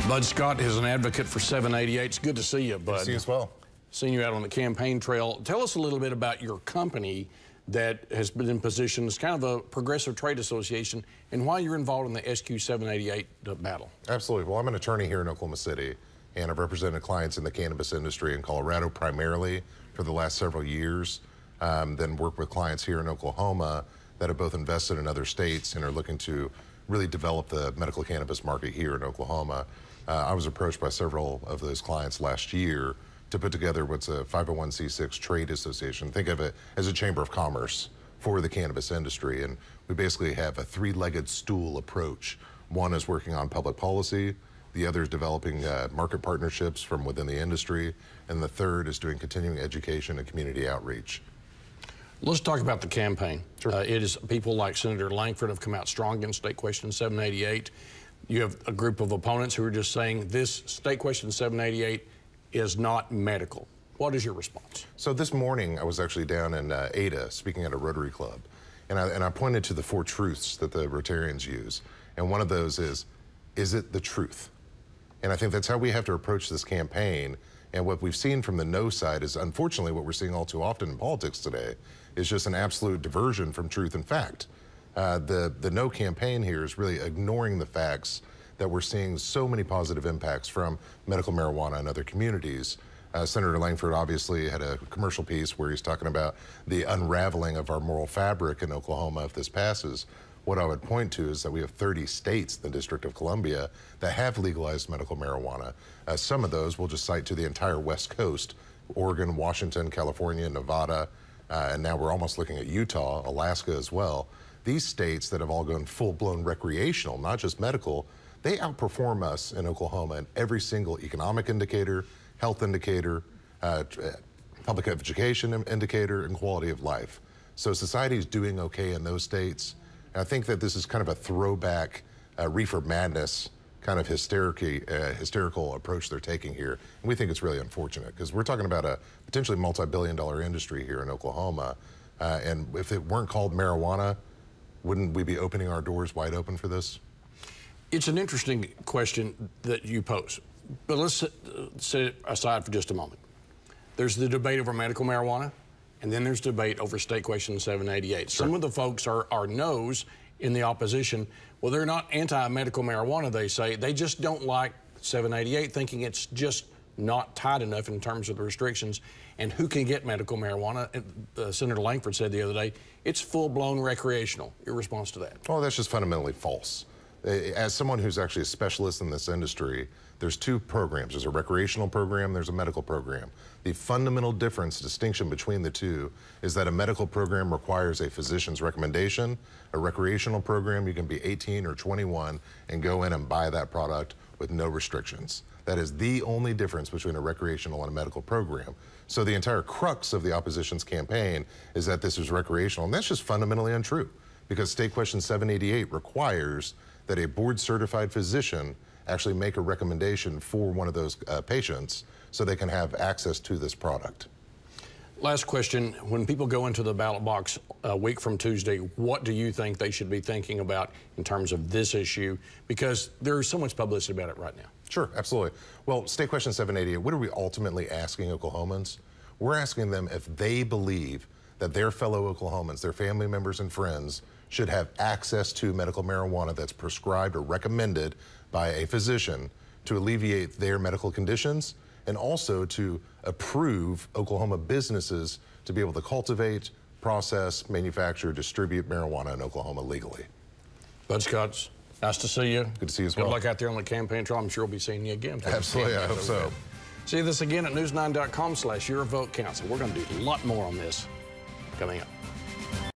Bud Scott is an advocate for 788. It's good to see you, Bud. Good to see you as well. Seeing you out on the campaign trail. Tell us a little bit about your company that has been in position as kind of a progressive trade association and why you're involved in the SQ 788 battle. Absolutely. Well, I'm an attorney here in Oklahoma City, and I've represented clients in the cannabis industry in Colorado primarily for the last several years. Then worked with clients here in Oklahoma that have both invested in other states and are looking to really develop the medical cannabis market here in Oklahoma. I was approached by several of those clients last year to put together what's a 501c6 trade association. Think of it as a chamber of commerce for the cannabis industry. And we basically have a three-legged stool approach. One is working on public policy, the other is developing market partnerships from within the industry, and the third is doing continuing education and community outreach. Let's talk about the campaign. Sure. It is people like Senator Langford have come out strong against State Question 788. You have a group of opponents who are just saying this State Question 788 is not medical. What is your response? So this morning I was actually down in Ada speaking at a Rotary Club, and I pointed to the four truths that the Rotarians use, and one of those is it the truth? And I think that's how we have to approach this campaign. And what we've seen from the no side is, unfortunately, what we're seeing all too often in politics today is just an absolute diversion from truth and fact. The no campaign here is really ignoring the facts that we're seeing so many positive impacts from medical marijuana in other communities. Senator Langford obviously had a commercial piece where he's talking about the unraveling of our moral fabric in Oklahoma if this passes. What I would point to is that we have 30 states, the District of Columbia, that have legalized medical marijuana. Some of those we'll just cite to the entire West Coast: Oregon, Washington, California, Nevada, and now we're almost looking at Utah, Alaska as well. These states that have all gone full-blown recreational, not just medical, they outperform us in Oklahoma in every single economic indicator, health indicator, public education indicator, and quality of life. So society is doing okay in those states. And I think that this is kind of a throwback reefer madness kind of hysterical approach they're taking here. And we think it's really unfortunate because we're talking about a potentially multi-billion-dollar industry here in Oklahoma. And if it weren't called marijuana, wouldn't we be opening our doors wide open for this? It's an interesting question that you pose, but let's set it aside for just a moment. There's the debate over medical marijuana, and then there's debate over State Question 788. Sure. Some of the folks are no's in the opposition. Well, they're not anti-medical marijuana, they say. They just don't like 788, thinking it's just not tight enough in terms of the restrictions and who can get medical marijuana. Senator Langford said the other day, it's full-blown recreational. Your response to that? Oh, that's just fundamentally false. As someone who's actually a specialist in this industry, there's two programs. There's a recreational program, there's a medical program. The fundamental distinction between the two is that a medical program requires a physician's recommendation. A recreational program, you can be 18 or 21 and go in and buy that product with no restrictions. That is the only difference between a recreational and a medical program. So the entire crux of the opposition's campaign is that this is recreational, and that's just fundamentally untrue, because State Question 788 requires that a board-certified physician actually make a recommendation for one of those patients so they can have access to this product. Last question. When people go into the ballot box a week from Tuesday, what do you think they should be thinking about in terms of this issue? Because there's so much publicity about it right now. Sure, absolutely. Well, State Question 788, what are we ultimately asking Oklahomans? We're asking them if they believe that their fellow Oklahomans, their family members and friends, should have access to medical marijuana that's prescribed or recommended by a physician to alleviate their medical conditions, and also to approve Oklahoma businesses to be able to cultivate, process, manufacture, distribute marijuana in Oklahoma legally. Bud Scott, nice to see you. Good to see you as well. Good luck out there on the campaign trail. I'm sure we'll be seeing you again. Absolutely, I hope so. See this again at news9.com/yourvotecounts. We're going to do a lot more on this coming up.